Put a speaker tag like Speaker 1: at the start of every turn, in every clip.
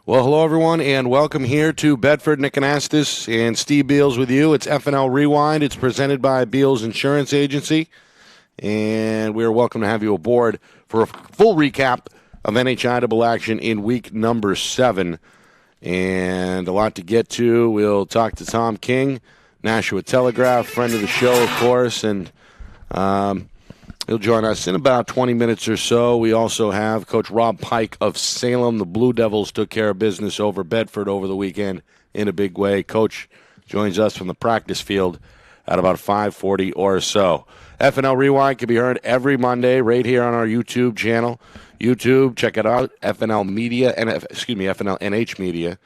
Speaker 1: Well, hello, everyone, and welcome here to Bedford. Nick Anastas and Steve Beals with you. It's FNL Rewind. It's presented by Beals Insurance Agency, and we're welcome to have you aboard for a full recap of NHIAA action in week number 7. And a lot to get to. We'll talk to Tom King, Nashua Telegraph, friend of the show, of course, and he'll join us in about 20 minutes or so. We also have Coach Rob Pike of Salem. The Blue Devils took care of business over Bedford over the weekend in a big way. Coach joins us from the practice field at about 5:40 or so. FNL Rewind can be heard every Monday right here on our YouTube channel. YouTube, check it out, FNL Media, FNLNH Media.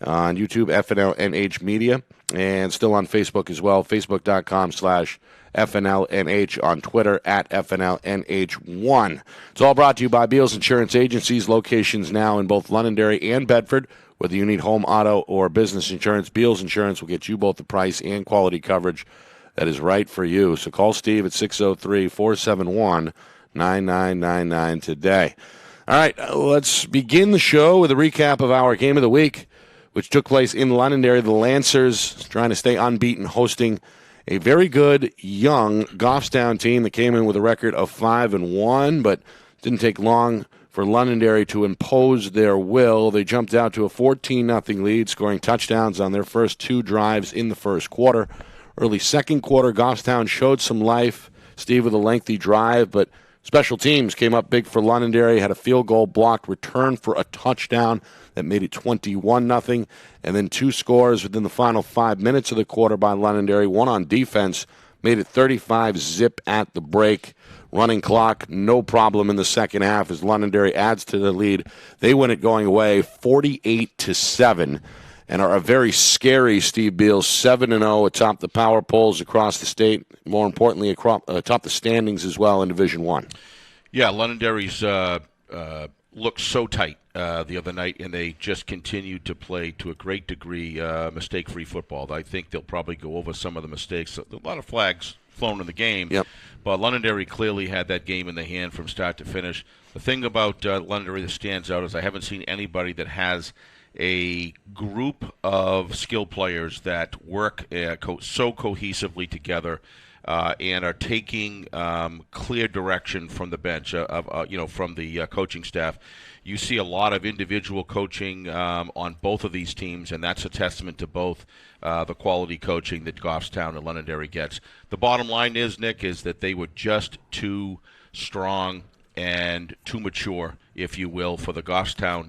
Speaker 1: On YouTube, FNLNH Media, and still on Facebook as well, facebook.com/FNLNH, on Twitter at FNLNH1. It's all brought to you by Beals Insurance Agencies, locations now in both Londonderry and Bedford. Whether you need home, auto, or business insurance, Beals Insurance will get you both the price and quality coverage that is right for you. So call Steve at 603-471-9999 today. All right, let's begin the show with a recap of our game of the week, which took place in Londonderry. The Lancers trying to stay unbeaten, hosting a very good young Goffstown team that came in with a record of 5-1, but didn't take long for Londonderry to impose their will. They jumped out to a 14-0 lead, scoring touchdowns on their first 2 drives in the first quarter. Early second quarter, Goffstown showed some life, Steve, with a lengthy drive, but special teams came up big for Londonderry, had a field goal blocked return for a touchdown that made it 21-0, and then 2 scores within the final 5 minutes of the quarter by Londonderry. One on defense, made it 35-zip at the break. Running clock, no problem in the second half as Londonderry adds to the lead. They win it going away 48-7 and are a very scary Steve Beals 7-0 atop the power polls across the state, more importantly atop the standings as well in Division I.
Speaker 2: Yeah, Londonderry's looked so tight the other night, and they just continued to play to a great degree mistake-free football. I think they'll probably go over some of the mistakes. A lot of flags flown in the game,
Speaker 1: yep.
Speaker 2: But Londonderry clearly had that game in the hand from start to finish. The thing about Londonderry that stands out is I haven't seen anybody that has a group of skill players that work so cohesively together and are taking clear direction from the bench, from the coaching staff. You see a lot of individual coaching on both of these teams, and that's a testament to both the quality coaching that Goffstown and Londonderry gets. The bottom line is, Nick, is that they were just too strong and too mature, if you will, for the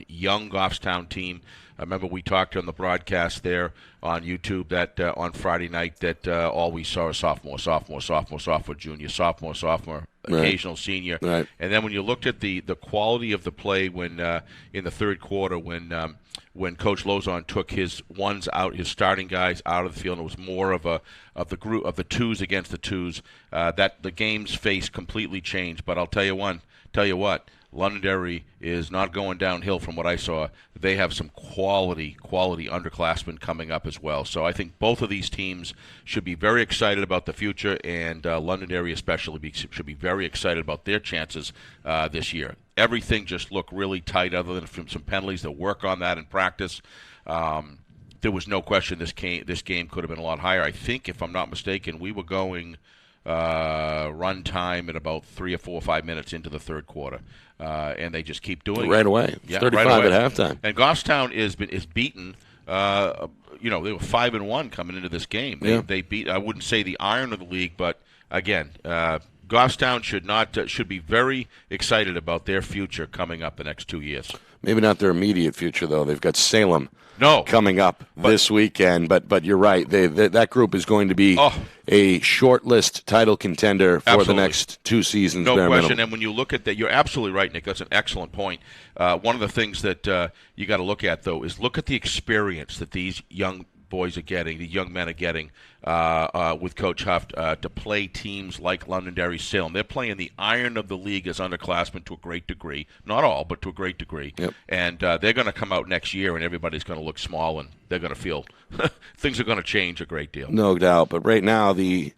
Speaker 2: young Goffstown team. I remember we talked on the broadcast there on YouTube that on Friday night that all we saw was sophomore, junior, sophomore, occasional senior.
Speaker 1: Right.
Speaker 2: And then when you looked at the quality of the play when in the third quarter when Coach Lozon took his starting guys out of the field, and it was more of the group of the twos against the twos, that the game's face completely changed. But I'll tell you what, Londonderry is not going downhill from what I saw. They have some quality underclassmen coming up as well. So I think both of these teams should be very excited about the future, and Londonderry especially should be very excited about their chances this year. Everything just looked really tight other than from some penalties. They'll work on that in practice. There was no question this game could have been a lot higher. I think, if I'm not mistaken, we were going run time at about 3 or 4 or 5 minutes into the third quarter. And they just keep doing
Speaker 1: right
Speaker 2: it.
Speaker 1: Away.
Speaker 2: Yeah,
Speaker 1: 35
Speaker 2: right away.
Speaker 1: at halftime.
Speaker 2: And Goffstown is beaten. They were 5-1 coming into this game. They beat, I wouldn't say the iron of the league, but again, Goffstown should be very excited about their future coming up the next 2 years.
Speaker 1: Maybe not their immediate future, though. They've got Salem coming up this weekend. But you're right. That group is going to be a short-list title contender for the next 2 seasons.
Speaker 2: No question.
Speaker 1: Minimum.
Speaker 2: And when you look at that, you're absolutely right, Nick. That's an excellent point. One of the things that you got to look at, though, is look at the experience that these young boys are getting, the young men are getting with Coach Huff to play teams like Londonderry Salem. They're playing the iron of the league as underclassmen to a great degree. Not all, but to a great degree.
Speaker 1: Yep.
Speaker 2: And they're going to come out next year, and everybody's going to look small, and they're going to feel things are going to change a great deal.
Speaker 1: No doubt. But right now, the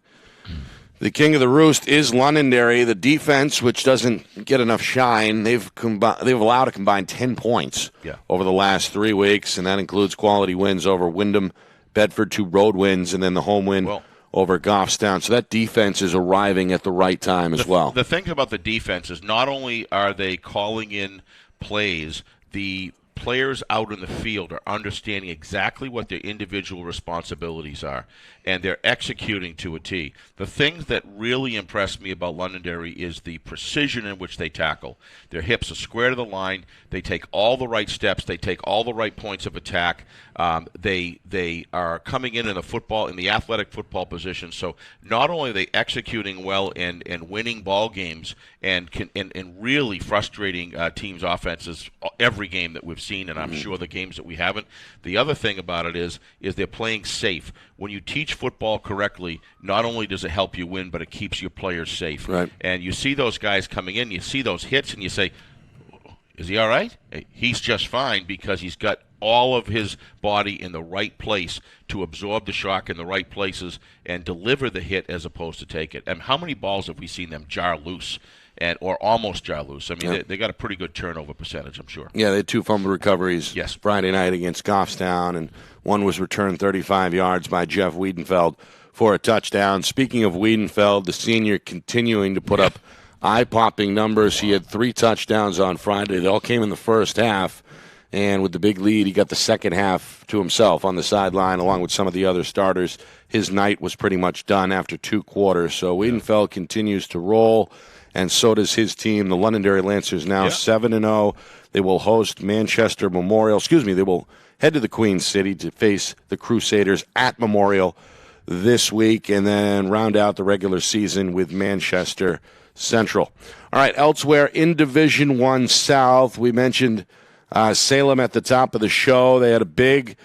Speaker 1: king of the roost is Londonderry. The defense, which doesn't get enough shine, they've allowed a combined 10 points over the last 3 weeks, and that includes quality wins over Wyndham, Bedford, 2 road wins, and then the home win over Goffstown. So that defense is arriving at the right time as well.
Speaker 2: The thing about the defense is not only are they calling in plays, the players out in the field are understanding exactly what their individual responsibilities are, and they're executing to a T. The things that really impress me about Londonderry is the precision in which they tackle. Their hips are square to the line. They take all the right steps. They take all the right points of attack. They are coming in the athletic football position. So not only are they executing well and winning ball games and really frustrating teams' offenses every game that we've seen, and I'm sure the games that we haven't. The other thing about it is they're playing safe. When you teach football correctly, not only does it help you win, but it keeps your players safe.
Speaker 1: Right.
Speaker 2: And you see those guys coming in, you see those hits, and you say, is he all right? He's just fine because he's got all of his body in the right place to absorb the shock in the right places and deliver the hit as opposed to take it. And how many balls have we seen them jar loose? Or almost jar loose. I mean, they got a pretty good turnover percentage, I'm sure.
Speaker 1: Yeah, they had 2 fumble recoveries Friday night against Goffstown, and one was returned 35 yards by Jeff Wiedenfeld for a touchdown. Speaking of Wiedenfeld, the senior continuing to put up eye-popping numbers. He had 3 touchdowns on Friday. They all came in the first half, and with the big lead, he got the second half to himself on the sideline along with some of the other starters. His night was pretty much done after 2 quarters, so Wiedenfeld continues to roll. And so does his team. The Londonderry Lancers now 7-0. They will host Manchester Memorial. They will head to the Queen City to face the Crusaders at Memorial this week and then round out the regular season with Manchester Central. All right, elsewhere in Division I South, we mentioned Salem at the top of the show. They had a big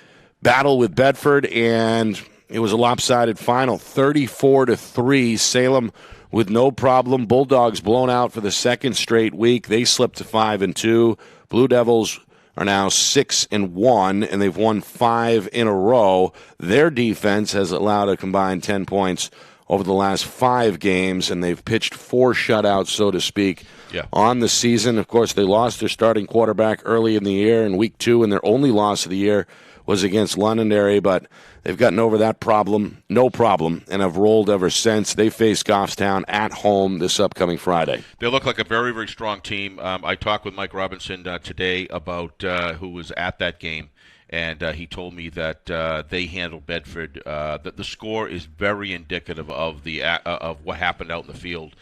Speaker 1: battle with Bedford, and it was a lopsided final, 34-3. Salem with no problem. Bulldogs blown out for the second straight week. They slipped to 5-2. Blue Devils are now 6-1, and they've won 5 in a row. Their defense has allowed a combined 10 points over the last 5 games, and they've pitched 4 shutouts, so to speak, on the season. Of course, they lost their starting quarterback early in the year in week 2, and their only loss of the year was against Londonderry, but they've gotten over that problem, no problem, and have rolled ever since. They face Goffstown at home this upcoming Friday.
Speaker 2: They look like a very, very strong team. I talked with Mike Robinson today about who was at that game, and he told me that they handled Bedford. That the score is very indicative of of what happened out in the field.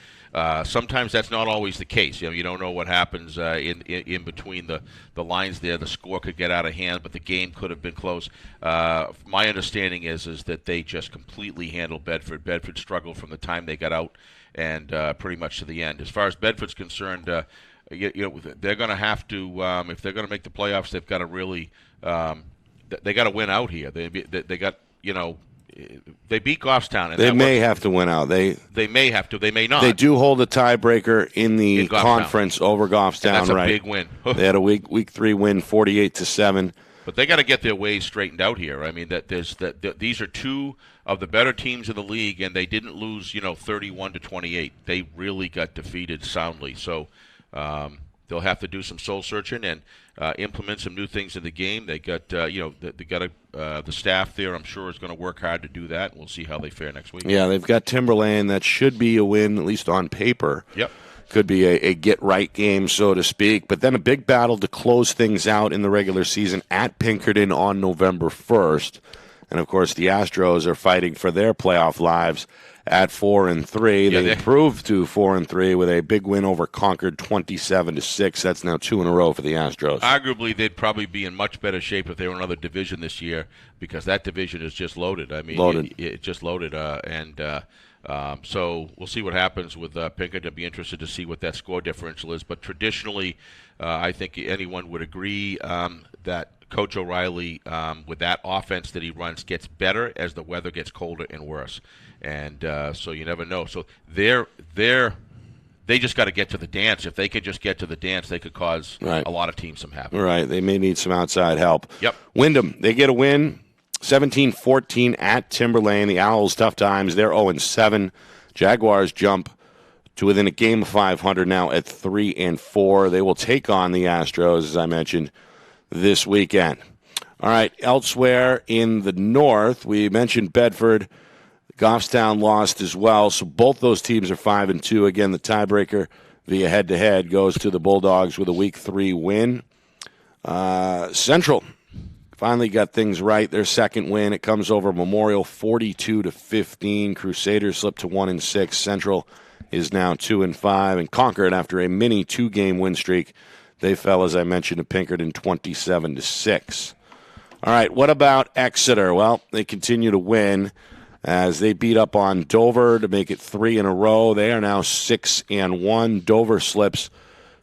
Speaker 2: Sometimes that's not always the case. You don't know what happens in between the lines there. The score could get out of hand, but the game could have been close. My understanding is that they just completely handled Bedford. Bedford struggled from the time they got out and pretty much to the end. As far as Bedford's concerned, they're going to have to, if they're going to make the playoffs, they've got to really, they got to win out here. They got, they beat Goffstown. And
Speaker 1: they may have to win out. They
Speaker 2: may have to. They may not.
Speaker 1: They do hold a tiebreaker in the conference over Goffstown.
Speaker 2: And that's a big win.
Speaker 1: They had a week 3 win, 48-7.
Speaker 2: But they got to get their ways straightened out here. I mean, these are 2 of the better teams in the league, and they didn't lose, 31-28. They really got defeated soundly. So they'll have to do some soul searching and implement some new things in the game. They got, the staff there, I'm sure, is going to work hard to do that. We'll see how they fare next week.
Speaker 1: Yeah, they've got Timberland. That should be a win, at least on paper.
Speaker 2: Yep.
Speaker 1: Could be a get-right game, so to speak. But then a big battle to close things out in the regular season at Pinkerton on November 1st. And, of course, the Astros are fighting for their playoff lives at 4-3.
Speaker 2: Yeah,
Speaker 1: they improved to 4-3 with a big win over Concord, 27-6. That's now 2 in a row for the Astros.
Speaker 2: Arguably, they'd probably be in much better shape if they were in another division this year, because that division is just loaded. I mean,
Speaker 1: Loaded.
Speaker 2: It's just loaded. So we'll see what happens with Pinkerton. I'd be interested to see what that score differential is. But traditionally, I think anyone would agree that Coach O'Reilly, with that offense that he runs, gets better as the weather gets colder and worse. And so you never know. So they just got to get to the dance. If they could just get to the dance, they could cause a lot of teams some havoc.
Speaker 1: Right. They may need some outside help.
Speaker 2: Yep.
Speaker 1: Wyndham, they get a win, 17-14 at Timberlane. The Owls, tough times. They're 0-7. Jaguars jump to within a game of 500 now at 3-4. They will take on the Astros, as I mentioned, this weekend. All right, elsewhere in the north, we mentioned Bedford. Goffstown lost as well, so both those teams are 5-2. Again, the tiebreaker via head-to-head goes to the Bulldogs with a Week 3 win. Central finally got things right. Their second win, it comes over Memorial 42-15. Crusaders slipped to 1-6. Central is now 2-5, and Concord, after a mini 2-game win streak, they fell, as I mentioned, to Pinkerton 27-6. All right, what about Exeter? Well, they continue to win as they beat up on Dover to make it 3 in a row. They are now 6-1. Dover slips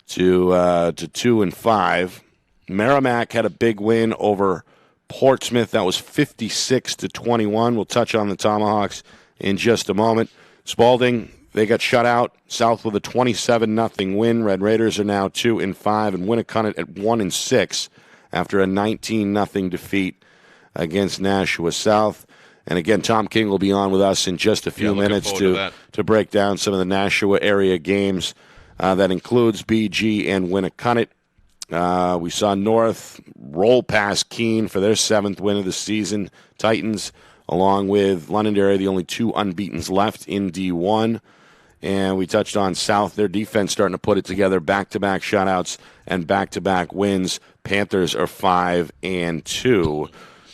Speaker 1: to 2-5. Merrimack had a big win over Portsmouth. That was 56-21. We'll touch on the Tomahawks in just a moment. Spalding, they got shut out. South with a 27-0 win. Red Raiders are now 2-5, and Winnicott at 1-6 after a 19-0 defeat against Nashua South. And again, Tom King will be on with us in just a few minutes to break down some of the Nashua area games. That includes BG and Winnicott. We saw North roll past Keene for their 7th win of the season. Titans, along with Londonderry, the only 2 unbeatens left in D1. And we touched on South, their defense starting to put it together, back-to-back shutouts and back-to-back wins. Panthers are 5-2.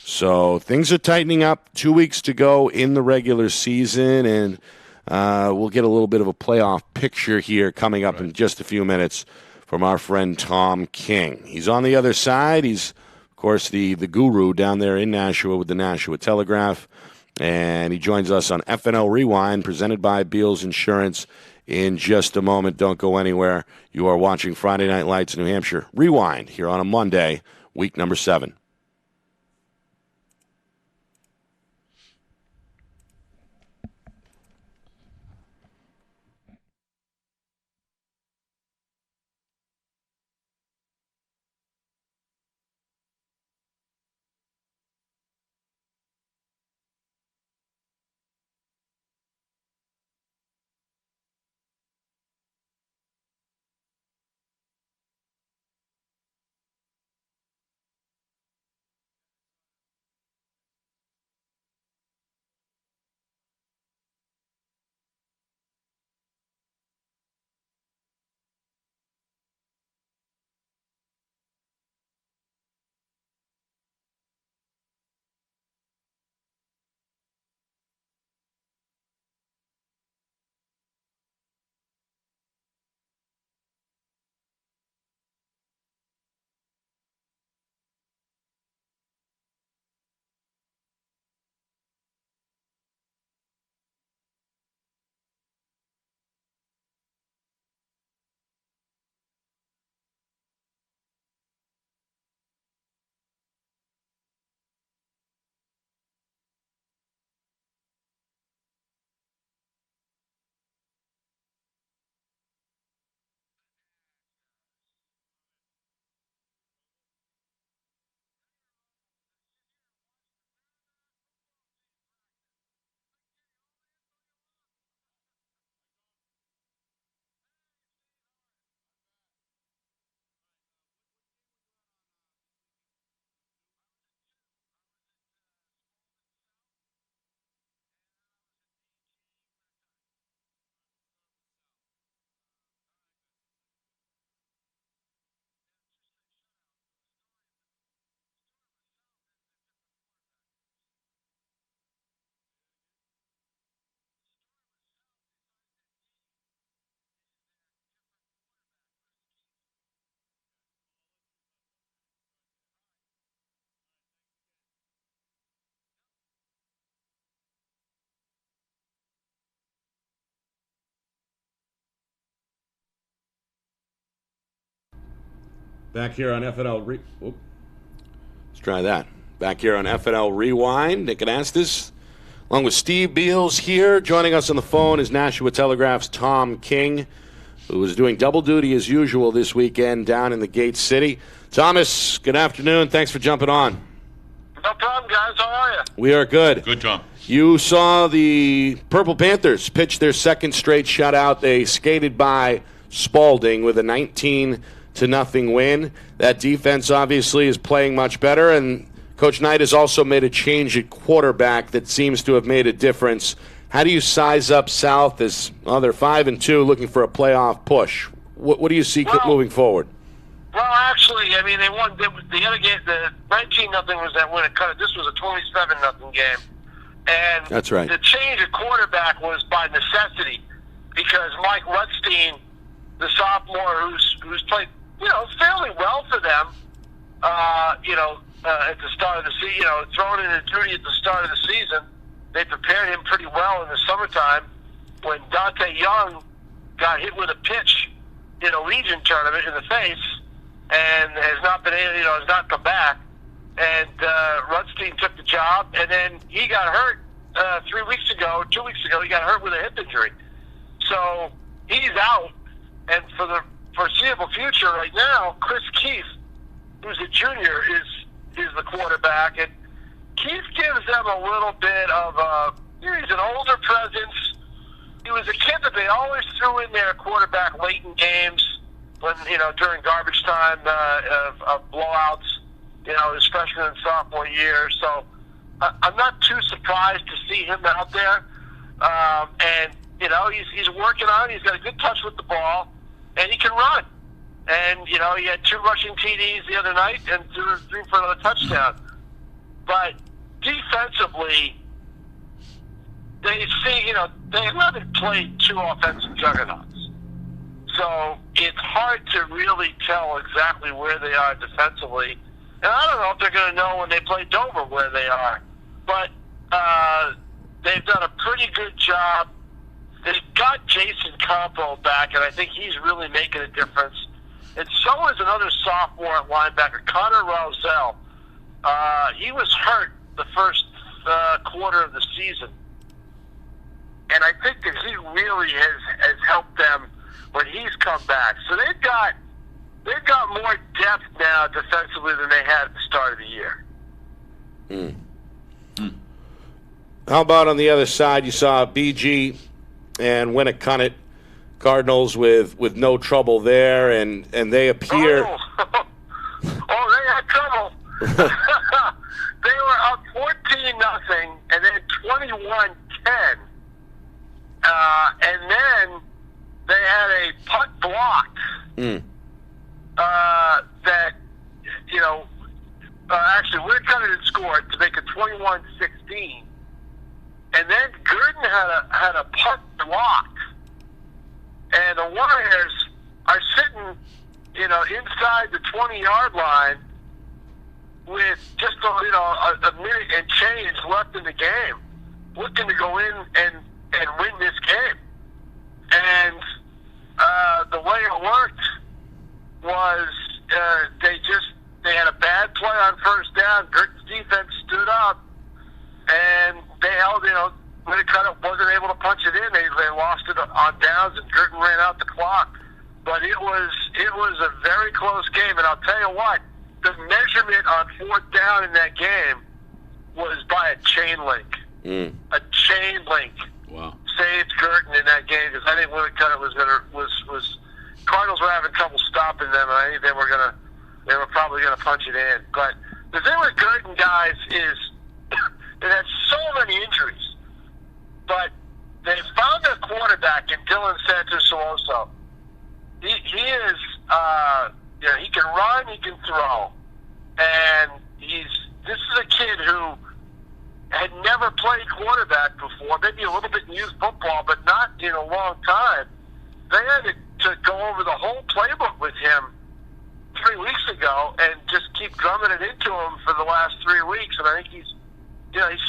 Speaker 1: So things are tightening up. 2 weeks to go in the regular season, and we'll get a little bit of a playoff picture here coming up in just a few minutes from our friend Tom King. He's on the other side. He's, of course, the guru down there in Nashua with the Nashua Telegraph, and he joins us on FNL Rewind, presented by Beals Insurance, in just a moment. Don't go anywhere. You are watching Friday Night Lights New Hampshire Rewind here on a Monday, week number 7. Back here on FNL Let's try that. Back here on FNL Rewind, Nick Anastas, along with Steve Beals here. Joining us on the phone is Nashua Telegraph's Tom King, who is doing double duty as usual this weekend down in the Gate City. Thomas, good afternoon. Thanks for jumping on.
Speaker 3: No problem, guys. How are you?
Speaker 1: We are good.
Speaker 2: Good, Tom.
Speaker 1: You saw the Purple Panthers pitch their second straight shutout. They skated by Spalding with a 19-0 win. That defense obviously is playing much better, and Coach Knight has also made a change at quarterback that seems to have made a difference. How do you size up South as they're 5-2, looking for a playoff push? What do you see moving forward?
Speaker 3: Well, actually, I mean, they won. The other game, the 19-0 was that win. This was a 27-0 game. And
Speaker 1: that's right.
Speaker 3: The change of quarterback was by necessity because Mike Rutstein, the sophomore who's played, fairly well for them, at the start of the season, thrown in a duty at the start of the season, they prepared him pretty well in the summertime when Dante Young got hit with a pitch in a Legion tournament in the face and has not been able, has not come back. And Rutstein took the job, and then he got hurt 2 weeks ago, he got hurt with a hip injury. So he's out, and for the foreseeable future right now, Chris Keefe, who's a junior, is the quarterback. And Keefe gives them a little bit of he's an older presence. He was a kid that they always threw in their quarterback late in games when, during garbage time of blowouts, his freshman and sophomore year. So I'm not too surprised to see him out there. And, he's working on it. He's got a good touch with the ball, and he can run. And, he had 2 rushing TDs the other night and threw for another touchdown. But defensively, they haven't played 2 offensive juggernauts. So it's hard to really tell exactly where they are defensively. And I don't know if they're going to know when they play Dover where they are. But they've done a pretty good job. They've got Jason Campo back, and I think he's really making a difference. And so is another sophomore linebacker, Connor Roselle. He was hurt the first quarter of the season. And I think that he really has helped them when he's come back. So they've got more depth now defensively than they had at the start of the year.
Speaker 1: How about on the other side? You saw BG and Winnicott Cardinals with no trouble there, and they appear.
Speaker 3: They had trouble. They were up 14-0, and then 21-10, and then they had a punt blocked. That actually Winnicott had scored to make it 21-16, and then Gurdon had a punt blocked. And the Warriors are sitting, inside the 20-yard line with just a minute and change left in the game, looking to go in and win this game. And the way it worked was they had a bad play on first down. Gurdon's defense stood up, and they held, Winnicott wasn't able to punch it in. They lost it on downs, and Gurdon ran out the clock. But it was a very close game, and I'll tell you what, the measurement on 4th down in that game was by a chain link. A chain link.
Speaker 2: Wow. Saved
Speaker 3: Gurdon in that game because I think Winnicott was Cardinals were having trouble stopping them, and I think they were probably gonna punch it in. But the thing with Gurdon, guys, is they had so many injuries. But they found their quarterback in Dylan Santos-Soloso. He is, he can run, he can throw, and this is a kid who had never played quarterback before, maybe a little bit in youth football, but not in a long time. They had to go over the whole playbook with him 3 weeks ago and just keep drumming it into him for the last 3 weeks. And I think he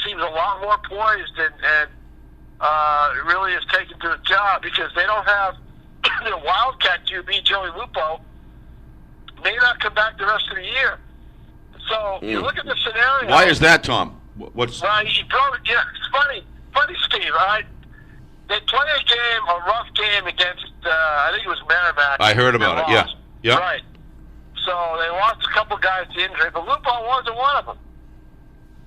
Speaker 3: seems a lot more poised and really is taken to the job because they don't have the Wildcat QB, Joey Lupo, may not come back the rest of the year. So you look at the scenario.
Speaker 2: Why is that, Tom? What's?
Speaker 3: Well, it's funny, Steve. All right, they play a rough game against. I think it was Merrimack.
Speaker 2: I heard about it. Yeah.
Speaker 3: Right. So they lost a couple guys to injury, but Lupo wasn't one of them.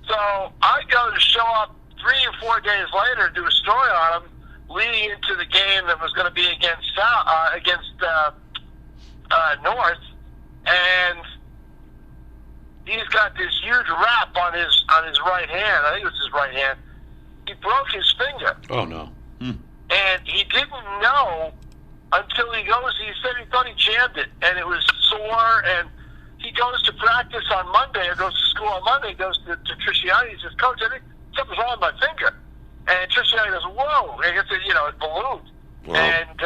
Speaker 3: So I go to show up 3 or 4 days later and do a story on him, leading into the game that was going to be against North, and he's got this huge wrap on his right hand. I think it was his right hand. He broke his finger.
Speaker 2: Oh no!
Speaker 3: And he didn't know until he said he thought he jammed it, and it was sore, and he goes to practice on Monday, or goes to school on Monday, he goes to Trisciani, he says, Coach, I think something's wrong with my finger. And Trisciani goes, whoa, and it ballooned.
Speaker 1: Wow.
Speaker 3: And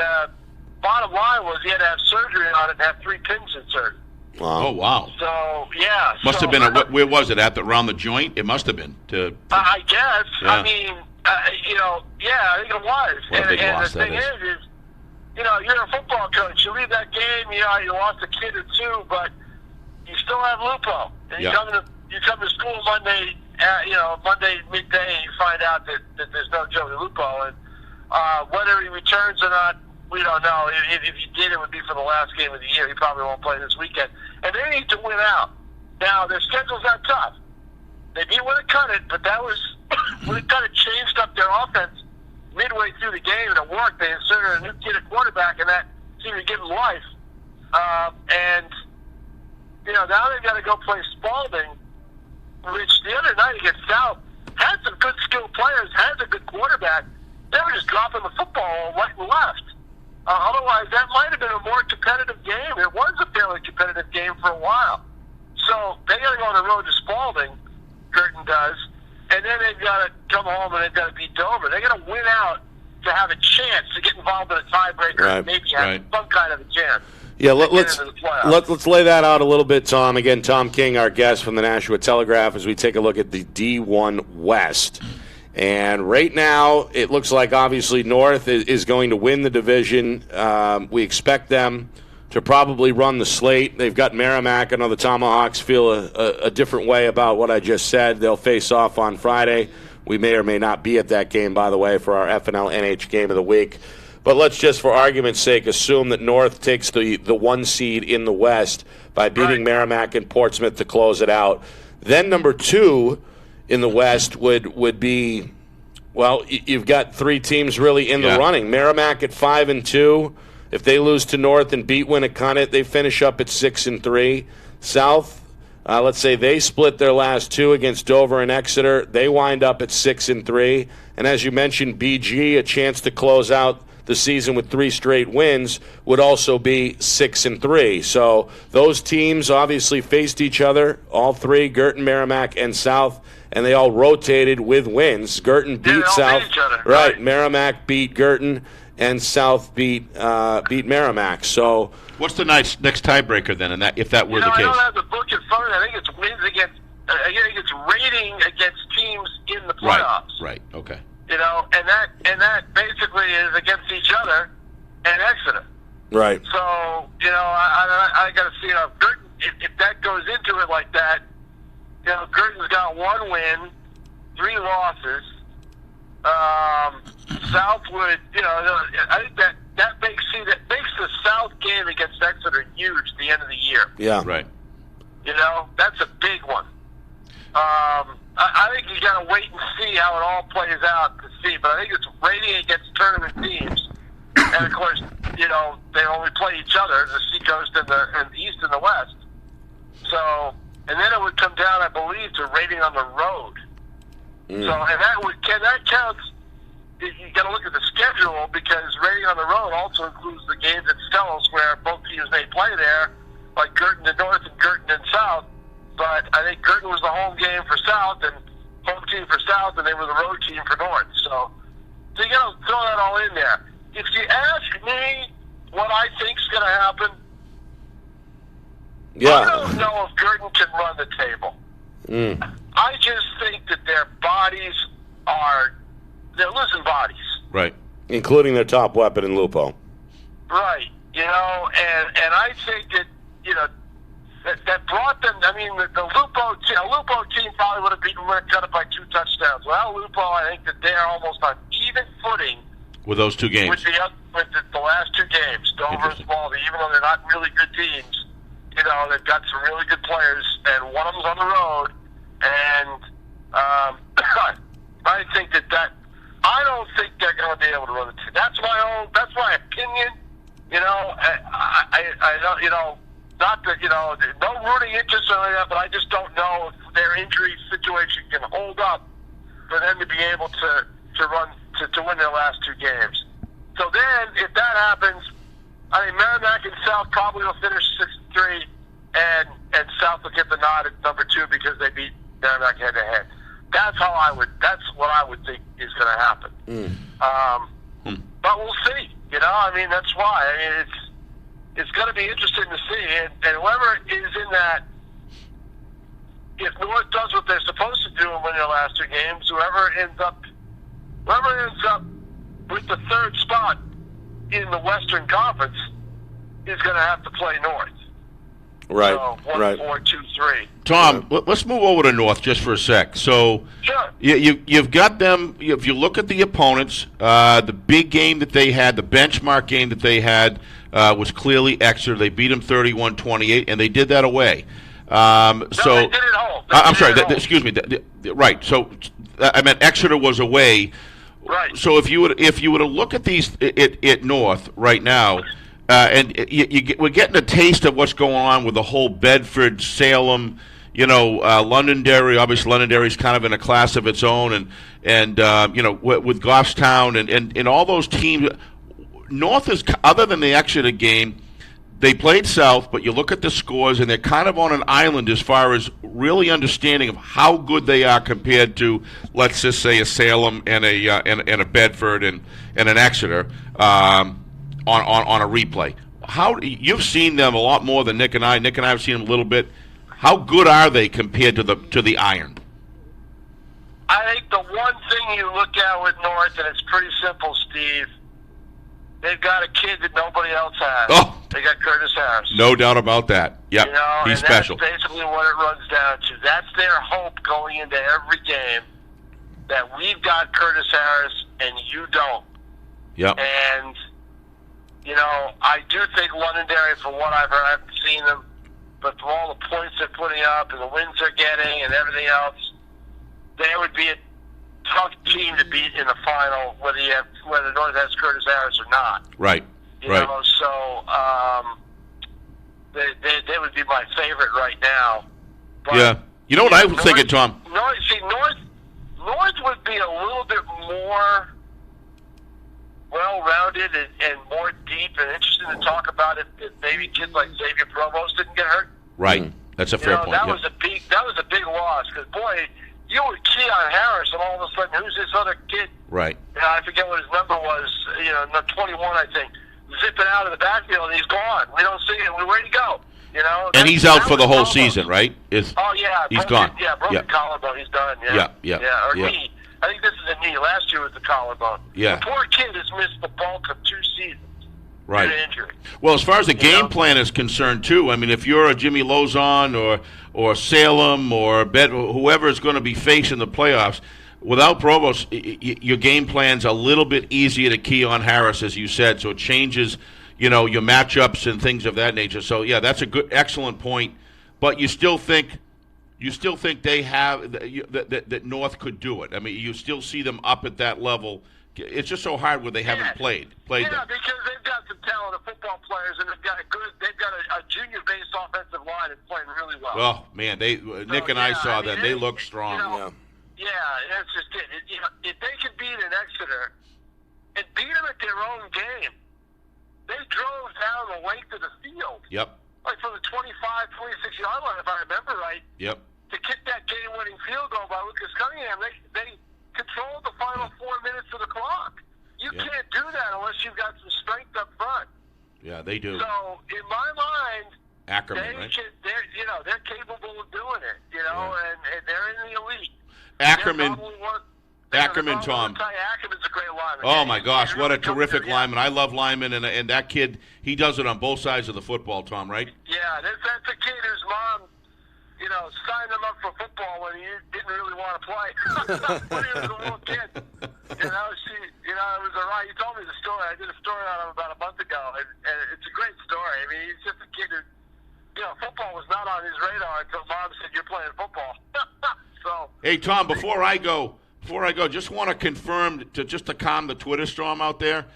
Speaker 3: bottom line was he had to have surgery on it and have 3 pins inserted.
Speaker 1: Wow.
Speaker 2: Oh wow!
Speaker 3: So, yeah.
Speaker 2: Must have been where was it at? Around the joint? It must have been.
Speaker 3: I guess.
Speaker 2: Yeah.
Speaker 3: I mean, I think it was.
Speaker 2: What a big
Speaker 3: and
Speaker 2: loss
Speaker 3: the
Speaker 2: that
Speaker 3: thing
Speaker 2: is.
Speaker 3: is, you're a football coach. You leave that game, you lost a kid or 2, but you still have Lupo. And you come to school Monday, Monday midday, and you find out that there's no Joey Lupo. And whether he returns or not, we don't know. If he did, it would be for the last game of the year. He probably won't play this weekend. And they need to win out. Now, their schedule's not tough. They didn't want to cut it, but that was when it kind of changed up their offense midway through the game, and it worked. They inserted a new kid at quarterback, and that seemed to give them life. Now they've got to go play Spalding, which the other night against South had some good skilled players, had a good quarterback. They were just dropping the football right and left. Otherwise, that might have been a more competitive game. It was a fairly competitive game for a while. So they got to go on the road to Spalding, Girton does, and then they've got to come home and they've got to beat Dover. They got to win out to have a chance to get involved in a tiebreaker and maybe have some kind of a chance.
Speaker 1: Yeah, let's lay that out a little bit, Tom. Again, Tom King, our guest from the Nashua Telegraph, as we take a look at the D1 West. And right now, it looks like obviously North is going to win the division. We expect them to probably run the slate. They've got Merrimack. I know the Tomahawks feel a different way about what I just said. They'll face off on Friday. We may or may not be at that game, by the way, for our FNLNH Game of the Week. But let's just, for argument's sake, assume that North takes the 1 seed in the West by beating Merrimack and Portsmouth to close it out. Then number 2 in the West would be, well, you've got 3 teams really in the running. Merrimack at 5-2. If they lose to North and beat Winnicott, they finish up at 6-3. South, let's say they split their last 2 against Dover and Exeter. They wind up at 6-3. And as you mentioned, BG, a chance to close out the season with 3 straight wins, would also be 6-3. So those teams obviously faced each other, all 3, Girton, Merrimack, and South, and they all rotated with wins. Girton beat South.
Speaker 3: Beat each other.
Speaker 1: Right. Merrimack beat Girton, and South beat Merrimack. So
Speaker 2: what's the next tiebreaker then? And if that were the case,
Speaker 3: I don't have the book in front of me. I think it's wins against. I think it's rating against teams in the playoffs.
Speaker 2: Right. Okay.
Speaker 3: And that basically is against each other and Exeter.
Speaker 1: Right.
Speaker 3: So I got to see Girton, if that goes into it like that. Girton's got 1 win, 3 losses. Southwood, I think that makes the South game against Exeter huge at the end of the year.
Speaker 1: Yeah.
Speaker 2: Right.
Speaker 3: That's a big one. I think you got to wait and see how it all plays out to see, but I think it's rating against tournament teams, and of course, they only play each other, the Seacoast and the East and the West. So, and then it would come down, I believe, to rating on the road. So, and that counts. You got to look at the schedule because rating on the road also includes the games at Stellos where both teams may play there, like Girton and North and Girton and South. But I think Girton was the home game for South and home team for South, and they were the road team for North. So you got to throw that all in there. If you ask me what I think's going to happen, I don't know if Girton can run the table. I just think that their bodies they're losing bodies.
Speaker 2: Right.
Speaker 1: Including their top weapon in Lupo.
Speaker 3: Right. And I think that, Cal Lupo, I think that they're almost on even footing
Speaker 2: with those two games.
Speaker 3: with the last two games, Dover and Spalding. Even though they're not really good teams, they've got some really good players, and one of them's on the road. And I think that I don't think they're going to be able to run the team. That's my opinion. I don't, not that, no rooting interest or anything like that, but I just don't know if their injury situation can hold up for them to be able to run to win their last two games. So then, if that happens, I mean, Merrimack and South probably will finish 6-3, and South will get the nod at number 2 because they beat Merrimack head-to-head. That's what I would think is going to happen. But we'll see. That's why. I mean, it's going to be interesting to see. And whoever is in that, if North does what they're supposed to do and win their last two games, whoever ends up with the third spot in the Western Conference is going to have to play North.
Speaker 1: Right.
Speaker 3: So 1, 4, 2, 3.
Speaker 2: Tom, let's move over to North just for a sec. So
Speaker 3: sure.
Speaker 2: You've got them. If you look at the opponents, the big game that they had, the benchmark game that they had, was clearly Exeter. They beat them 31-28, and they did that away.
Speaker 3: They did it home.
Speaker 2: I'm sorry. Excuse me. Right. So I meant Exeter was away.
Speaker 3: Right.
Speaker 2: So if you were to look at these at North right now. And we're getting a taste of what's going on with the whole Bedford, Salem, Londonderry. Obviously, Londonderry's kind of in a class of its own, and with Goffstown and all those teams. North is, other than the Exeter game, they played South, but you look at the scores, and they're kind of on an island as far as really understanding of how good they are compared to, let's just say, a Salem and a Bedford and an Exeter. On a replay. You've seen them a lot more than Nick and I. Nick and I have seen them a little bit. How good are they compared to the Iron?
Speaker 3: I think the one thing you look at with North, and it's pretty simple, Steve, they've got a kid that nobody else has.
Speaker 2: Oh,
Speaker 3: they got Curtis Harris.
Speaker 2: No doubt about that. Yep, he's special.
Speaker 3: That's basically what it runs down to. That's their hope going into every game, that we've got Curtis Harris and you don't.
Speaker 2: Yep.
Speaker 3: And I do think Londonderry, from what I've heard, I haven't seen them, but from all the points they're putting up and the wins they're getting and everything else, they would be a tough team to beat in the final, whether North has Curtis Harris or not.
Speaker 2: Right.
Speaker 3: So they would be my favorite right now. But,
Speaker 2: yeah. You know what I was thinking, Tom?
Speaker 3: North would be a little bit more well-rounded and more deep and interesting to talk about if maybe kids like Xavier Provost didn't get hurt.
Speaker 2: Right. That's a fair point.
Speaker 3: That was a big loss because, boy, you would key on Harris and all of a sudden, who's this other kid?
Speaker 2: Right.
Speaker 3: I forget what his number was, 21, I think, zipping out of the backfield, and he's gone. We don't see him. Where'd he go?
Speaker 2: And he's out for the whole season, right?
Speaker 3: He's
Speaker 2: gone.
Speaker 3: Yeah, broken collarbone. He's done. Yeah. Or knee. I think this is a knee. Last year was the collarbone.
Speaker 2: Yeah.
Speaker 3: The poor kid has missed the bulk of 2 seasons.
Speaker 2: Right.
Speaker 3: Due to injury.
Speaker 2: Well, as far as the game plan is concerned, too, I mean, if you're a Jimmy Lozon or Salem or whoever is going to be facing the playoffs, without Provost, your game plan's a little bit easier to key on Harris, as you said, so it changes, your matchups and things of that nature. So, yeah, that's excellent point. But you still think they have that North could do it. I mean, you still see them up at that level. It's just so hard where they haven't played them.
Speaker 3: Because they've got some talented football players, and they've got a junior-based offensive line that's playing really well.
Speaker 2: Oh man, Nick and I saw them. They look strong.
Speaker 3: That's just it. If they can beat an Exeter and beat them at their own game, they drove down the length of the field.
Speaker 2: Yep.
Speaker 3: Like from the 25, 26-yard line, if I remember right.
Speaker 2: Yep.
Speaker 3: To kick that game-winning field goal by Lucas Cunningham, they controlled the final 4 minutes of the clock. You can't do that unless you've got some strength up front.
Speaker 2: Yeah, they do.
Speaker 3: So in my mind,
Speaker 2: Ackerman, right?
Speaker 3: They're capable of doing it. And they're in the elite.
Speaker 2: Ackerman, Tom.
Speaker 3: Ackerman's a great lineman.
Speaker 2: Oh my gosh, what a terrific lineman! I love linemen, and that kid, he does it on both sides of the football, Tom. Right?
Speaker 3: Yeah, that's a kid whose mom, signed him up for football when he didn't really want to play. when he was a little kid. You know, it was a right. He told me the story. I did a story on him about a month ago, and it's a great story. I mean, he's just a kid who, football was not on his radar until Mom said, "You're playing football." So.
Speaker 2: Hey, Tom, before I go, just want to confirm just to calm the Twitter storm out there.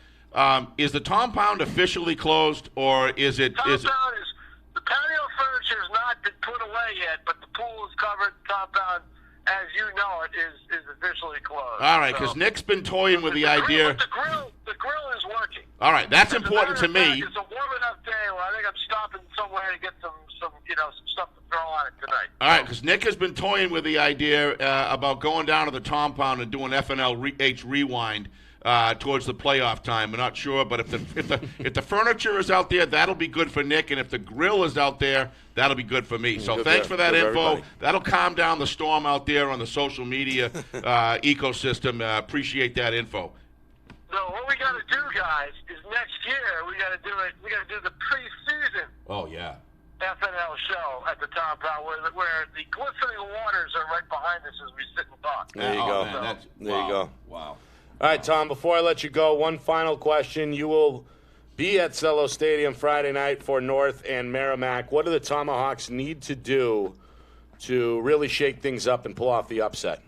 Speaker 2: Is the compound officially closed, or is it?
Speaker 3: The patio furniture has not been put away yet, but the pool is covered. The compound, as you know it, is officially closed.
Speaker 2: All right, because Nick's been toying with the idea.
Speaker 3: The grill is working.
Speaker 2: All right, that's important to me.
Speaker 3: It's a warm enough day where I think I'm stopping somewhere to get some stuff to throw on it tonight.
Speaker 2: All right, because Nick has been toying with the idea about going down to the compound and doing FNLH Rewind towards the playoff time. We're not sure, but if the furniture is out there, that'll be good for Nick, and if the grill is out there, that'll be good for me. So thanks for that info.
Speaker 1: Everybody.
Speaker 2: That'll calm down the storm out there on the social media ecosystem. Appreciate that info.
Speaker 3: So what we got to do, guys, is next year we got to do it. We got to do the preseason.
Speaker 2: Oh yeah.
Speaker 3: FNL show at the compound where the glistening waters are right behind us as we sit and talk.
Speaker 1: There you go.
Speaker 2: Man,
Speaker 1: There you go.
Speaker 2: Wow.
Speaker 1: All right, Tom, before I let you go, one final question. You will be at Cello Stadium Friday night for North and Merrimack. What do the Tomahawks need to do to really shake things up and pull off the upset?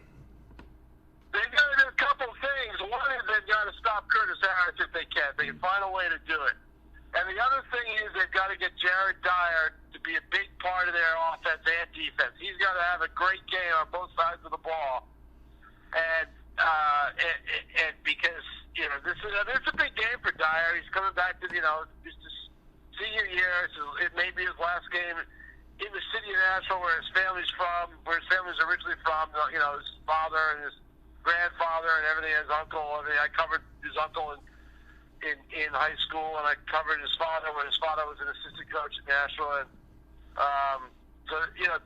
Speaker 3: They've got to do a couple of things. One is they've got to stop Curtis Harris if they can. They can find a way to do it. And the other thing is they've got to get Jared Dyer to be a big part of their offense and defense. He's got to have a great game on both sides of the ball. And because, this is a big game for Dyer. He's coming back to, his senior year. It may be his last game in the city of Nashville where his family's originally from. His father and his grandfather and everything, his uncle. I covered his uncle in high school, and I covered his father when his father was an assistant coach in Nashville. And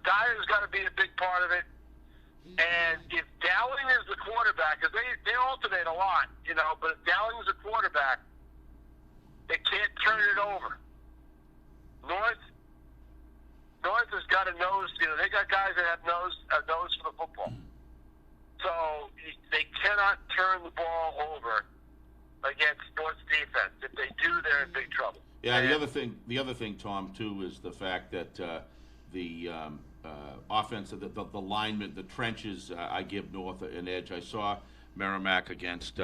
Speaker 3: Dyer's got to be a big part of it. And if Dowling is the quarterback, because they alternate a lot, but if Dowling is the quarterback, they can't turn it over. North has got a nose. They got guys that have a nose for the football. So they cannot turn the ball over against North's defense. If they do, they're in big trouble.
Speaker 2: Yeah, the other thing, Tom, too, is the fact that the offense, the linemen, the trenches, I give North an edge. I saw Merrimack against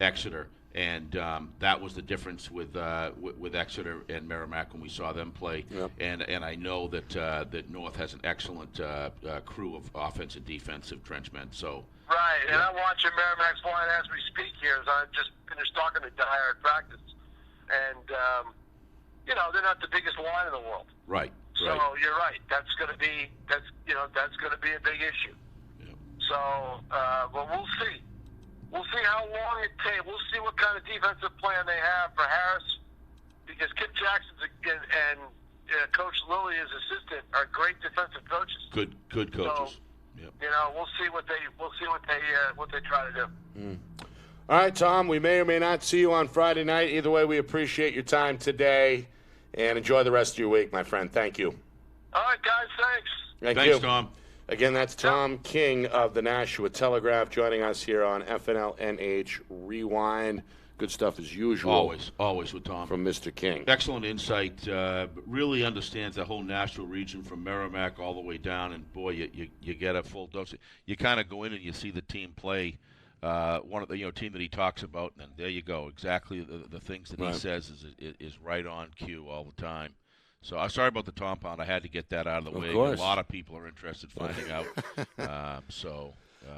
Speaker 2: Exeter, and that was the difference with Exeter and Merrimack when we saw them play. Yep. And I know that North has an excellent crew of offensive and defensive trenchmen. So.
Speaker 3: Right, and I'm watching Merrimack's line as we speak here, as I just finished talking to Dyer at practice. And, they're not the biggest line in the world.
Speaker 2: Right.
Speaker 3: So you're right. That's going to be a big issue.
Speaker 2: Yeah.
Speaker 3: So, but we'll see. We'll see how long it takes. We'll see what kind of defensive plan they have for Harris, because Kip Jackson and Coach Lilly, his assistant, are great defensive coaches.
Speaker 2: Good coaches.
Speaker 3: So,
Speaker 2: yep.
Speaker 3: We'll see what they try to do.
Speaker 1: All right, Tom, we may or may not see you on Friday night. Either way, we appreciate your time today, and enjoy the rest of your week, my friend. Thank you.
Speaker 3: All right, guys, thanks.
Speaker 1: Thanks,
Speaker 2: Tom.
Speaker 1: Again, that's Tom King of the Nashua Telegraph joining us here on FNLNH Rewind. Good stuff as usual.
Speaker 2: Always with Tom.
Speaker 1: From Mr. King.
Speaker 2: Excellent insight. Really understands the whole Nashville region from Merrimack all the way down, and boy, you get a full dose. You kind of go in and you see the team play. One of the team that he talks about, and there you go. Exactly the things that he says is right on cue all the time. So I'm sorry about the compound. I had to get that out of the way.
Speaker 1: Course.
Speaker 2: A lot of people are interested in finding out.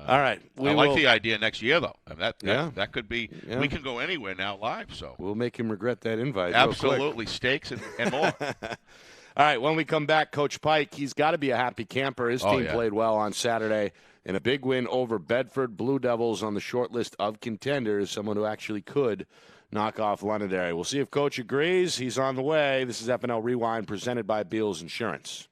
Speaker 1: All right.
Speaker 2: I like the idea next year, though. I mean, that could be.
Speaker 1: Yeah.
Speaker 2: We can go anywhere now live. So
Speaker 1: we'll make him regret that invite.
Speaker 2: Absolutely, steaks and more.
Speaker 1: All right, when we come back, Coach Pike, he's got to be a happy camper. His team played well on Saturday in a big win over Bedford Blue Devils on the short list of contenders, someone who actually could knock off Londonderry. We'll see if Coach agrees. He's on the way. This is FNL Rewind presented by Beals Insurance.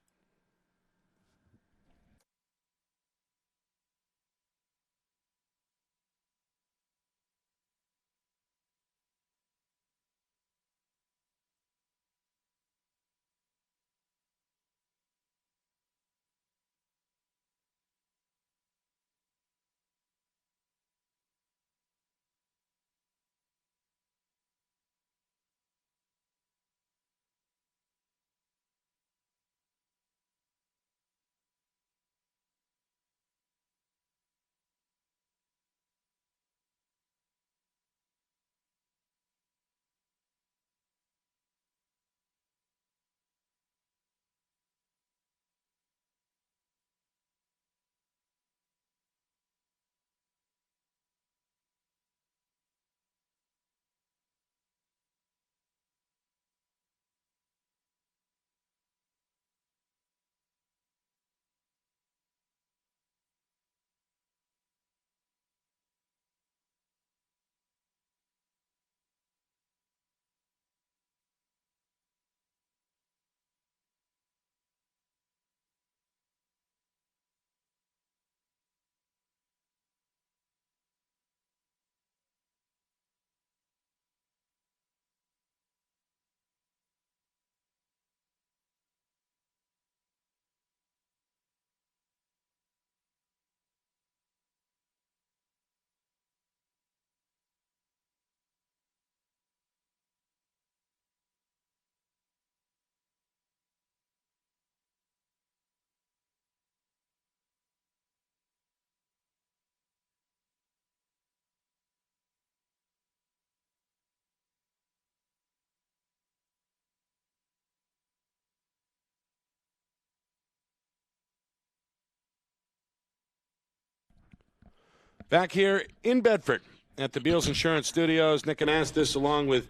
Speaker 1: Back here in Bedford at the Beals Insurance Studios, Nick Anastas along with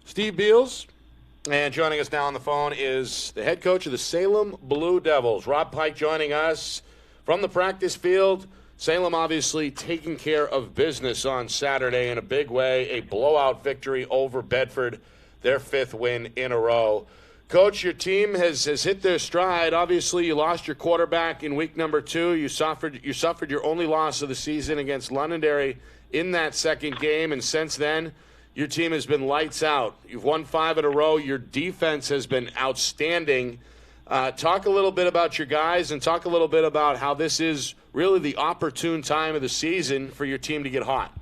Speaker 1: Steve Beals. And joining us now on the phone is the head coach of the Salem Blue Devils, Rob Pike, joining us from the practice field. Salem obviously taking care of business on Saturday in a big way, a blowout victory over Bedford, their 5th win in a row. Coach, your team has hit their stride. Obviously, you lost your quarterback in week number 2. You suffered your only loss of the season against Londonderry in that second game, and since then, your team has been lights out. You've won 5 in a row. Your defense has been outstanding. Talk a little bit about your guys and talk a little bit about how this is really the opportune time of the season for your team to get hot.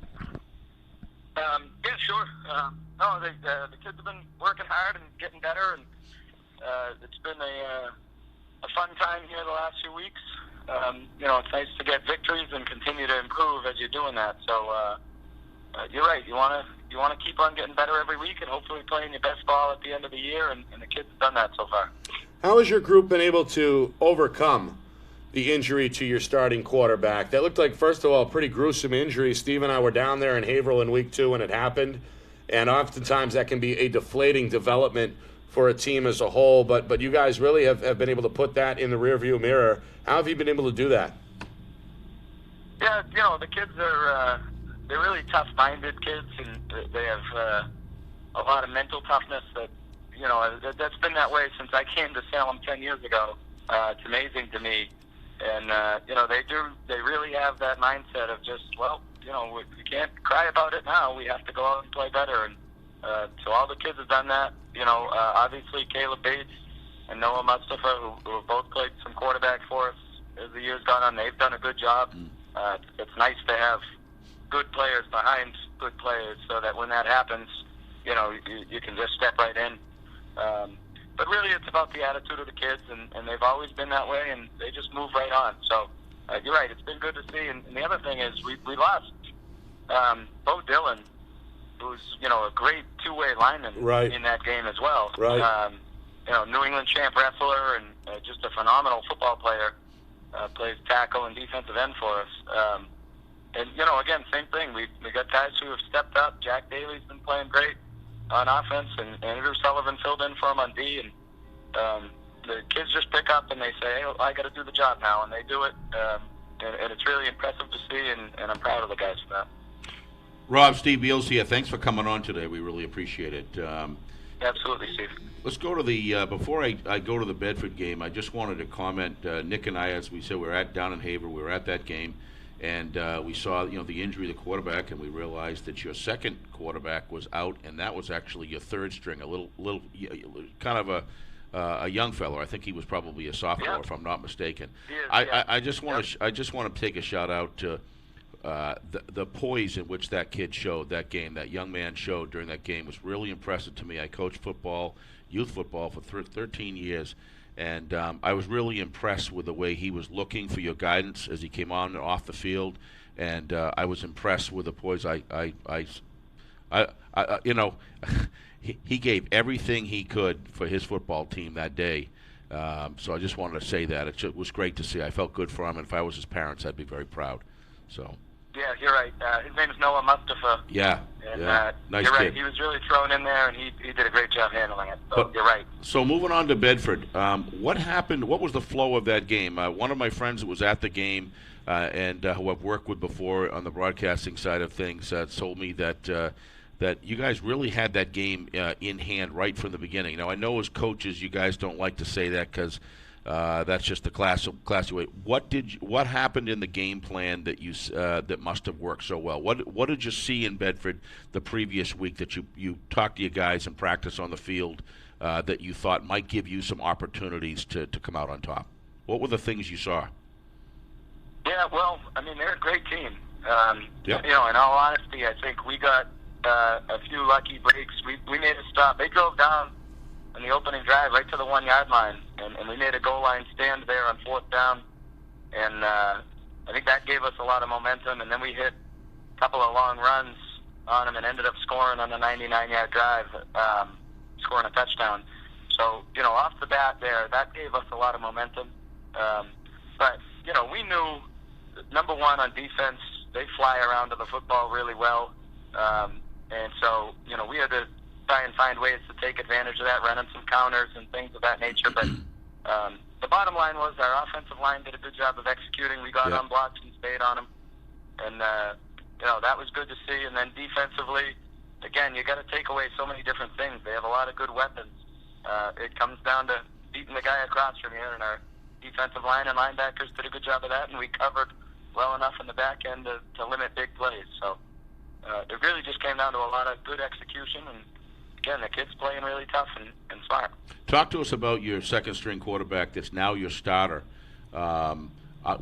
Speaker 4: Yeah, sure. No, the kids have been working hard and getting better, and it's been a fun time here the last few weeks. It's nice to get victories and continue to improve as you're doing that. So you're right. You want to keep on getting better every week and hopefully playing your best ball at the end of the year, and the kids have done that so far.
Speaker 1: How has your group been able to overcome the injury to your starting quarterback? That looked like, first of all, a pretty gruesome injury. Steve and I were down there in Haverhill in week 2 when it happened, and oftentimes that can be a deflating development for a team as a whole, but you guys really have been able to put that in the rearview mirror. How have you been able to do that?
Speaker 4: Yeah, the kids are they're really tough-minded kids, and they have a lot of mental toughness that, that's been that way since I came to Salem 10 years ago. It's amazing to me. And, they really have that mindset of just, we can't cry about it now. We have to go out and play better. And so all the kids have done that. Obviously Caleb Bates and Noah Mustafa, who have both played some quarterback for us as the years gone on, they've done a good job. It's nice to have good players behind good players so that when that happens, you can just step right in. But really it's about the attitude of the kids, and they've always been that way, and they just move right on. So you're right, it's been good to see. And the other thing is we lost Bo Dillon, who's, a great two-way lineman in that game as well.
Speaker 1: Right.
Speaker 4: New England champ wrestler and just a phenomenal football player, plays tackle and defensive end for us. And, again, same thing. We got guys who have stepped up. Jack Daly's been playing great on offense, and Andrew Sullivan filled in for him on D. And the kids just pick up and they say, hey, I got to do the job now, and they do it. And it's really impressive to see, and I'm proud of the guys for that.
Speaker 2: Rob, Steve Beals here. Thanks for coming on today. We really appreciate it.
Speaker 4: Absolutely, Steve.
Speaker 2: Let's go to the before I go to the Bedford game. I just wanted to comment. Nick and I, as we said, we were down in Haverhill. We were at that game, and we saw the injury of the quarterback, and we realized that your second quarterback was out, and that was actually your third string, a little kind of a young fellow. I think he was probably a sophomore, if I'm not mistaken. I just want to take a shout out to the poise in which that kid showed that game, that young man showed during that game was really impressive to me. I coached football, youth football, for 13 years, and I was really impressed with the way he was looking for your guidance as he came on and off the field, and I was impressed with the poise. He gave everything he could for his football team that day. So I just wanted to say that. It was great to see. I felt good for him, and if I was his parents, I'd be very proud. So.
Speaker 4: Yeah, you're right. His name is Noah Mustafa.
Speaker 2: Yeah,
Speaker 4: and,
Speaker 2: nice
Speaker 4: you're right.
Speaker 2: kid.
Speaker 4: He was really thrown in there, and he did a great job handling it. So you're right.
Speaker 2: So moving on to Bedford, what happened? What was the flow of that game? One of my friends that was at the game and who I've worked with before on the broadcasting side of things told me that you guys really had that game in hand right from the beginning. Now, I know as coaches you guys don't like to say that because that's just the classy way. What happened in the game plan that that must have worked so well? What did you see in Bedford the previous week that you talked to your guys and practice on the field that you thought might give you some opportunities to come out on top? What were the things you saw?
Speaker 4: Yeah, well, I mean, they're a great team.
Speaker 2: Yep.
Speaker 4: In all honesty, I think we got a few lucky breaks. We made a stop. They drove down on the opening drive right to the 1 yard line, and we made a goal line stand there on 4th down, and I think that gave us a lot of momentum. And then we hit a couple of long runs on them and ended up scoring on the 99-yard drive, scoring a touchdown. So off the bat there, that gave us a lot of momentum. But we knew, number one, on defense, they fly around to the football really well. And so, we had to try and find ways to take advantage of that, running some counters and things of that nature. But the bottom line was our offensive line did a good job of executing. We got on blocks and stayed on them. And, that was good to see. And then defensively, again, you got to take away so many different things. They have a lot of good weapons. It comes down to beating the guy across from you, and our defensive line and linebackers did a good job of that, and we covered well enough in the back end to limit big plays. So it really just came down to a lot of good execution, and again, the kid's playing really tough and smart.
Speaker 2: Talk to us about your second-string quarterback that's now your starter.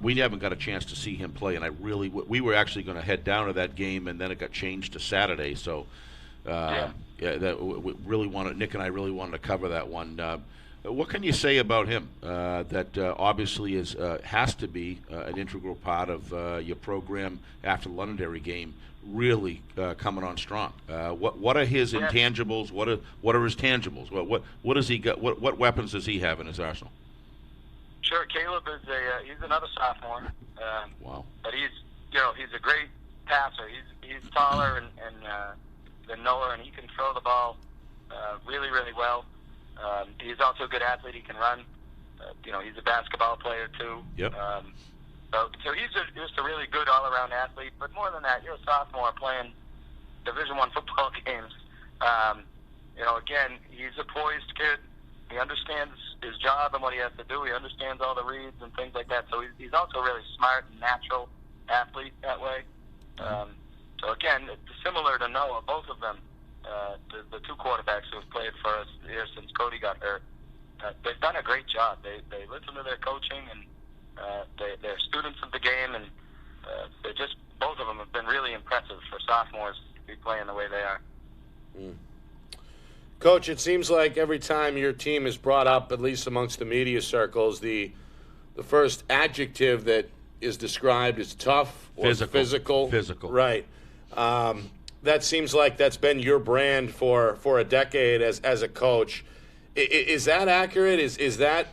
Speaker 2: We haven't got a chance to see him play, and we were actually going to head down to that game, and then it got changed to Saturday. So, we really wanted, Nick and I really wanted to cover that one. What can you say about him? That obviously has to be an integral part of your program after the Londonderry game. Really coming on strong. What are his intangibles? What are his tangibles? What does he got? What weapons does he have in his arsenal?
Speaker 4: Sure, Caleb is he's another sophomore.
Speaker 2: Wow.
Speaker 4: But he's a great passer. He's taller than Noah, and he can throw the ball really, really well. He's also a good athlete. He can run. He's a basketball player too.
Speaker 2: Yep.
Speaker 4: So he's just a really good all-around athlete. But more than that, you're a sophomore playing Division I football games. Again, he's a poised kid. He understands his job and what he has to do. He understands all the reads and things like that. So he's also really smart and natural athlete that way. So again, it's similar to Noah, both of them, the two quarterbacks who have played for us here since Cody got hurt. They've done a great job. They listen to their coaching, and they're students of the game, and they just, both of them have been really impressive for sophomores to be playing the way they are.
Speaker 1: Coach, it seems like every time your team is brought up, at least amongst the media circles, the first adjective that is described is tough or physical.
Speaker 2: Physical.
Speaker 1: Right. That seems like that's been your brand for a decade as a coach. Is that accurate? Is that,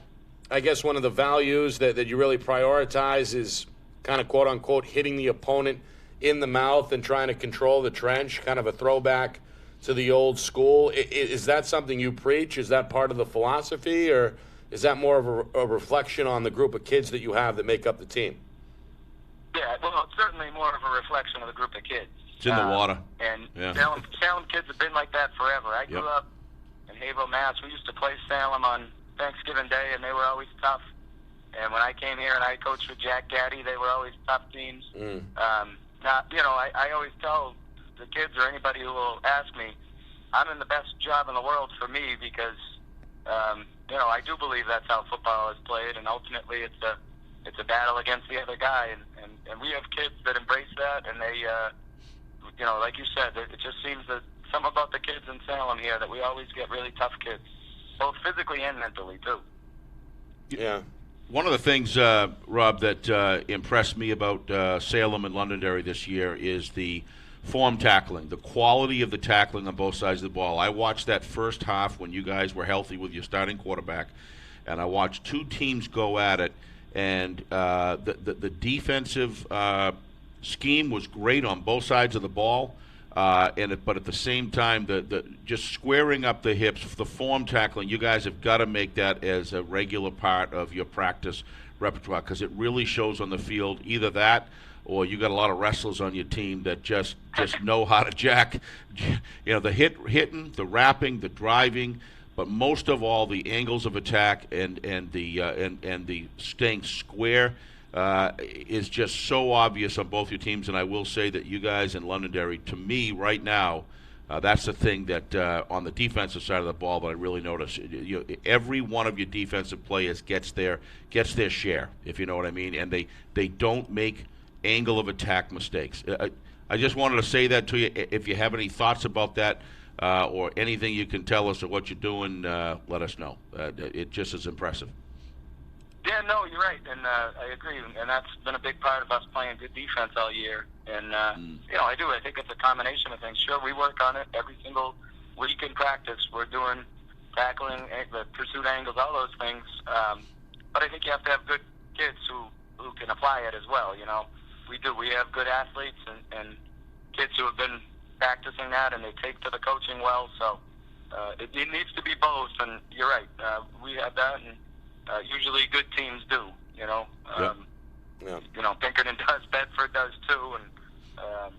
Speaker 1: I guess, one of the values that you really prioritize is kind of, quote-unquote, hitting the opponent in the mouth and trying to control the trench, kind of a throwback to the old school? Is that something you preach? Is that part of the philosophy, or is that more of a reflection on the group of kids that you have that make up the team?
Speaker 4: Yeah, well, it's certainly more of a reflection of the group of kids.
Speaker 2: It's in the water.
Speaker 4: And Salem kids have been like that forever. I grew up in Haverhill, Mass. We used to play Salem on Thanksgiving Day, and they were always tough. And when I came here and I coached with Jack Gaddy, they were always tough teams. I always tell the kids or anybody who will ask me, I'm in the best job in the world for me because, I do believe that's how football is played, and ultimately it's a battle against the other guy, and we have kids that embrace that, and they, like you said, it just seems that something about the kids in Salem here that we always get really tough kids, both physically and mentally too.
Speaker 1: Yeah.
Speaker 2: One of the things, Rob, that impressed me about Salem and Londonderry this year is the form tackling, the quality of the tackling on both sides of the ball. I watched that first half when you guys were healthy with your starting quarterback, and I watched two teams go at it, and the defensive scheme was great on both sides of the ball, but at the same time, the just squaring up the hips, the form tackling, you guys have got to make that as a regular part of your practice repertoire, because it really shows on the field, either that or you got a lot of wrestlers on your team that just know how to jack, the hitting, the wrapping, the driving, but most of all the angles of attack and the staying square is just so obvious on both your teams. And I will say that you guys in Londonderry, to me right now, that's the thing that on the defensive side of the ball that I really notice. Every one of your defensive players gets their share, if you know what I mean, and they don't make angle of attack mistakes. I just wanted to say that to you. If you have any thoughts about that or anything you can tell us of what you're doing, let us know. It just is impressive.
Speaker 4: Yeah, no, you're right, and I agree, and that's been a big part of us playing good defense all year. And I do. I think it's a combination of things. Sure, we work on it every single week in practice. We're doing tackling, the pursuit angles, all those things. But I think you have to have good kids who can apply it as well. we do. We have good athletes and kids who have been practicing that, and they take to the coaching well. So it needs to be both. And you're right. We have that, and usually good teams do. You know. You know, Pinkerton does. Bedford does too, and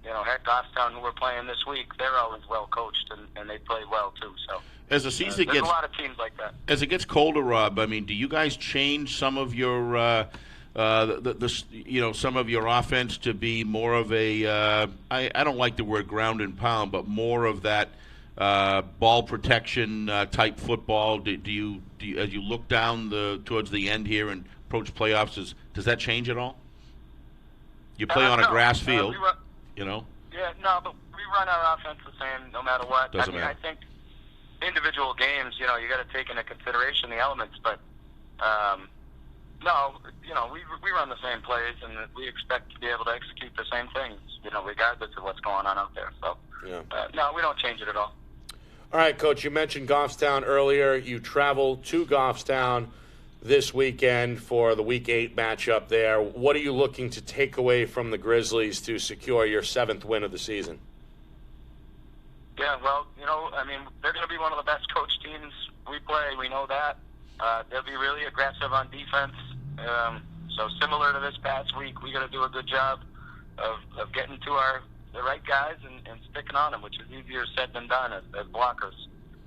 Speaker 4: you know, heck, Goffstown, who we're playing this week, they're always well coached, and they play well too. So
Speaker 2: as the season
Speaker 4: there's
Speaker 2: gets
Speaker 4: a lot of teams like that.
Speaker 2: As it gets colder, Rob, I mean, do you guys change some of your some of your offense to be more of a I don't like the word ground and pound, but more of that ball protection type football? Do you as you look down towards the end here and approach playoffs, does that change at all? You play on a grass field, you know.
Speaker 4: Yeah, no, but we run our offense the same no matter what.
Speaker 2: Doesn't matter.
Speaker 4: I think individual games, you know, you got to take into consideration the elements, but no, you know, we run the same plays, and we expect to be able to execute the same things, you know, regardless of what's going on out there. So, no, we don't change it at all.
Speaker 1: All right, Coach, you mentioned Goffstown earlier. You travel to Goffstown this weekend for the Week 8 matchup there. What are you looking to take away from the Grizzlies to secure your 7th win of the season?
Speaker 4: Yeah, well, you know, I mean, they're going to be one of the best coached teams we play. We know that. They'll be really aggressive on defense. So similar to this past week, we got to do a good job of getting to the right guys and sticking on them, which is easier said than done as blockers.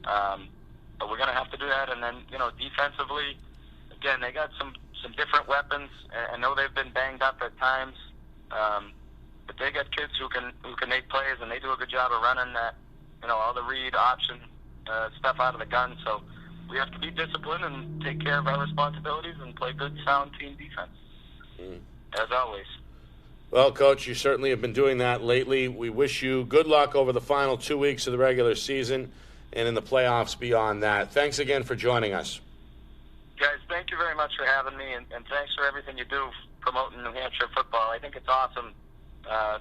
Speaker 4: But we're going to have to do that. And then, you know, defensively, again, they got some different weapons. I know they've been banged up at times, but they got kids who can make plays, and they do a good job of running that, you know, all the read option stuff out of the gun. So we have to be disciplined and take care of our responsibilities and play good, sound team defense, as always.
Speaker 1: Well, Coach, you certainly have been doing that lately. We wish you good luck over the final 2 weeks of the regular season and in the playoffs beyond that. Thanks again for joining us.
Speaker 4: Guys, thank you very much for having me, and thanks for everything you do promoting New Hampshire football. I think it's awesome,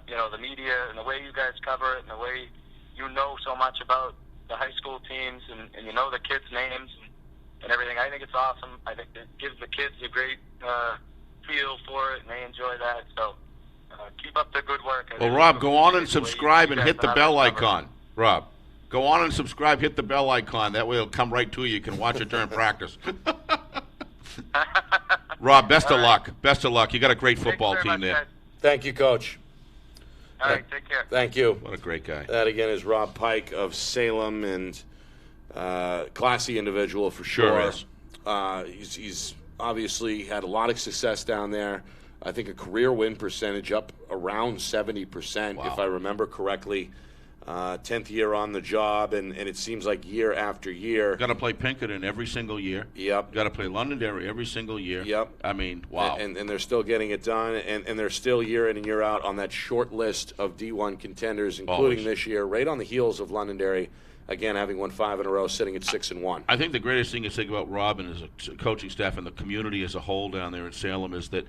Speaker 4: you know, the media and the way you guys cover it and the way you know so much about the high school teams and you know the kids' names and everything. I think it's awesome. I think it gives the kids a great feel for it, and they enjoy that. So keep up the good work.
Speaker 2: Well, Rob, go on and subscribe and hit the bell icon. Rob, go on and subscribe, hit the bell icon. That way it'll come right to you. You can watch it during practice. Rob, best of luck. Best of luck. You got a great football team there.
Speaker 4: Guys.
Speaker 1: Thank you, Coach.
Speaker 4: All right, take care.
Speaker 1: Thank you.
Speaker 2: What a great guy.
Speaker 1: That, again, is Rob Pike of Salem, and classy individual for sure.
Speaker 2: Sure is.
Speaker 1: He's obviously had a lot of success down there. I think a career win percentage up around 70%, if I remember correctly. 10th year on the job, and it seems like year after year.
Speaker 2: Got to play Pinkerton every single year.
Speaker 1: Yep.
Speaker 2: Got to play Londonderry every single year.
Speaker 1: Yep.
Speaker 2: I mean, wow.
Speaker 1: And they're still getting it done, and they're still year in and year out on that short list of D1 contenders, including
Speaker 2: Always.
Speaker 1: this year, right on the heels of Londonderry, again having won 5 in a row, sitting at 6-1.
Speaker 2: I think the greatest thing to think about Rob and his coaching staff and the community as a whole down there in Salem is that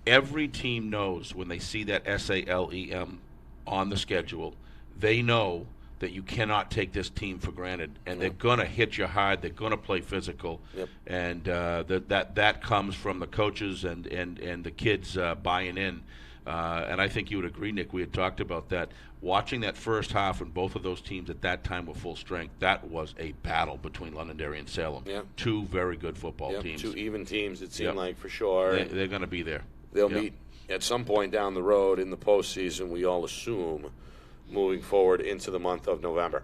Speaker 2: every team knows when they see that SALEM on the schedule, they know that you cannot take this team for granted, and they're going to hit you hard. They're going to play physical, and that comes from the coaches and the kids buying in. And I think you would agree, Nick. We had talked about that. Watching that first half when both of those teams at that time were full strength, that was a battle between Londonderry and Salem.
Speaker 1: Yep.
Speaker 2: Two very good football teams.
Speaker 1: Two even teams, it seemed like, for sure.
Speaker 2: They're going to be there.
Speaker 1: They'll meet at some point down the road in the postseason, we all assume, moving forward into the month of November.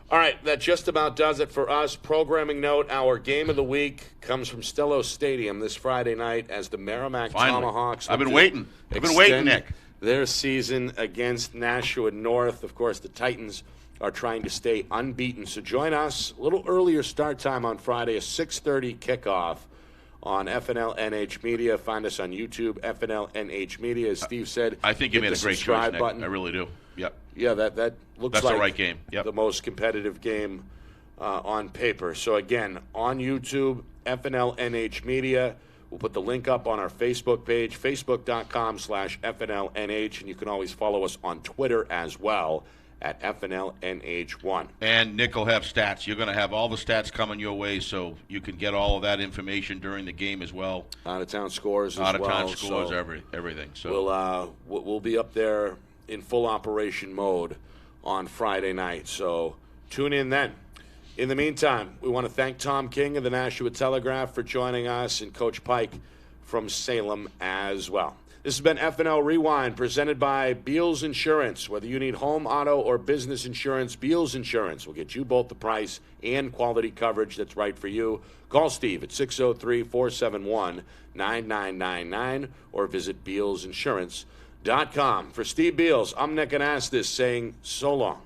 Speaker 1: All right, that just about does it for us. Programming note, our game of the week comes from Stello Stadium this Friday night as the Merrimack Tomahawks.
Speaker 2: I've been waiting, Nick.
Speaker 1: Their season against Nashua North. Of course, the Titans are trying to stay unbeaten. So join us. A little earlier start time on Friday, a 6:30 kickoff on FNLNH Media. Find us on YouTube, FNLNH Media. As Steve said,
Speaker 2: I think you made a great choice, Nick.
Speaker 1: Button.
Speaker 2: I really do. Yep.
Speaker 1: Yeah, that looks
Speaker 2: That's
Speaker 1: like
Speaker 2: the right game. Yep.
Speaker 1: The most competitive game on paper. So, again, on YouTube, FNLNH Media. We'll put the link up on our Facebook page, facebook.com/FNLNH, and you can always follow us on Twitter as well at FNLNH1.
Speaker 2: And Nick will have stats. You're going to have all the stats coming your way, so you can get all of that information during the game as well.
Speaker 1: Out-of-town scores as well.
Speaker 2: Out-of-town scores,
Speaker 1: so
Speaker 2: everything. So
Speaker 1: we'll be up there in full operation mode on Friday night. So tune in then. In the meantime, we want to thank Tom King of the Nashua Telegraph for joining us, and Coach Pike from Salem as well. This has been FNL Rewind, presented by Beals Insurance. Whether you need home, auto, or business insurance, Beals Insurance will get you both the price and quality coverage that's right for you. Call Steve at 603-471-9999 or visit BealsInsurance.com. For Steve Beals, I'm Nick Anastas saying so long.